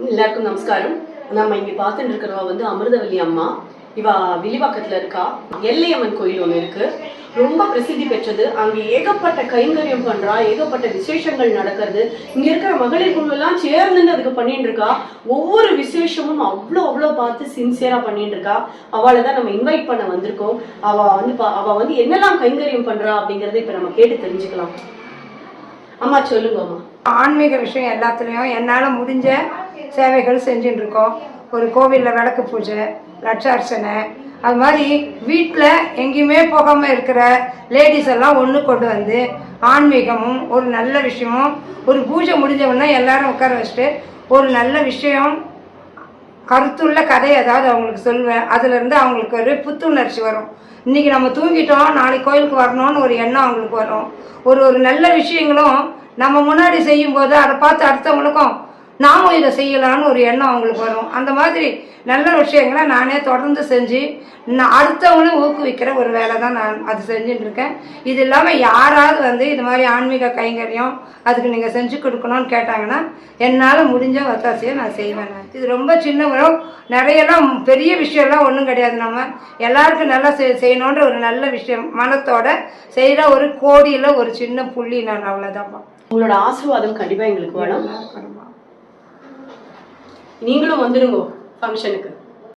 எல்லாருக்கும் நமஸ்காரம். நம்ம இங்க பார்த்துட்டு இருக்கிறவ வந்து அமிர்தவல்லி அம்மா. இவ வில்லிவாக்கத்துல இருக்கா. எல்லையம்மன் கோயில் ஒன்று இருக்கு, ரொம்ப பிரசித்தி பெற்றது. அங்க ஏகப்பட்ட கைங்கரியம் பண்றா, ஏகப்பட்ட விசேஷங்கள் நடக்கிறது. இங்க இருக்கிற மகளிர் குழு எல்லாம் சேர்ந்து அதுக்கு பண்ணிட்டு இருக்கா. ஒவ்வொரு விசேஷமும் அவ்வளோ பார்த்து சின்சியரா பண்ணிட்டு இருக்கா. அவளை தான் நம்ம இன்வைட் பண்ண வந்திருக்கோம். அவ வந்து என்னெல்லாம் கைங்கரியம் பண்றா அப்படிங்கறத இப்ப நம்ம கேட்டு தெரிஞ்சுக்கலாம். அம்மா சொல்லுங்க அம்மா. ஆன்மீக விஷயம் எல்லாத்துலேயும் என்னால் முடிஞ்ச சேவைகள் செஞ்சுட்டு இருக்கோம். ஒரு கோவிலில் விளக்கு பூஜை, லட்சார்ச்சனை, அது மாதிரி வீட்டில் எங்கேயுமே போகாமல் இருக்கிற லேடிஸ் எல்லாம் ஒன்று கொண்டு வந்து ஆன்மீகமும் ஒரு நல்ல விஷயமும், ஒரு பூஜை முடிஞ்சவொன்னே எல்லாரும் உட்கார வச்சுட்டு ஒரு நல்ல விஷயம், கருத்துள்ள கதை ஏதாவது அவங்களுக்கு சொல்லுவேன். அதுலேருந்து அவங்களுக்கு ஒரு புத்துணர்ச்சி வரும். இன்றைக்கி நம்ம தூங்கிட்டோம், நாளைக்கு கோயிலுக்கு வரணும்னு ஒரு எண்ணம் அவங்களுக்கு வரும். ஒரு நல்ல விஷயங்களும் நம்ம முன்னாடி செய்யும்போது அதை பார்த்து அடுத்தவங்களுக்கும் நாமும் இதை செய்யலான்னு ஒரு எண்ணம் அவங்களுக்கு வரும். அந்த மாதிரி நல்ல விஷயங்களை நானே தொடர்ந்து செஞ்சு அடுத்தவங்களும் ஊக்குவிக்கிற ஒரு வேலை தான் நான் அது செஞ்சுட்டு இருக்கேன். இது இல்லாமல் யாராவது வந்து இது மாதிரி ஆன்மீக கைங்கரியம் அதுக்கு நீங்கள் செஞ்சு கொடுக்கணும்னு கேட்டாங்கன்னா என்னால் முடிஞ்ச ஒத்தாசையை நான் செய்வேன். இது ரொம்ப சின்னவரும் நிறையெல்லாம் பெரிய விஷயம்லாம் ஒன்றும் கிடையாது. நம்ம எல்லாருக்கும் நல்லா செய்யணுன்ற ஒரு நல்ல விஷயம் மனத்தோட செய்கிற ஒரு கோடியில் ஒரு சின்ன புள்ளி. நான் அவ்வளோதான்ப்பா. உங்களோட ஆசீர்வாதம் கண்டிப்பாக எங்களுக்கு வேணும். நீங்களும் வந்துடுங்க ஃபங்க்ஷனுக்கு.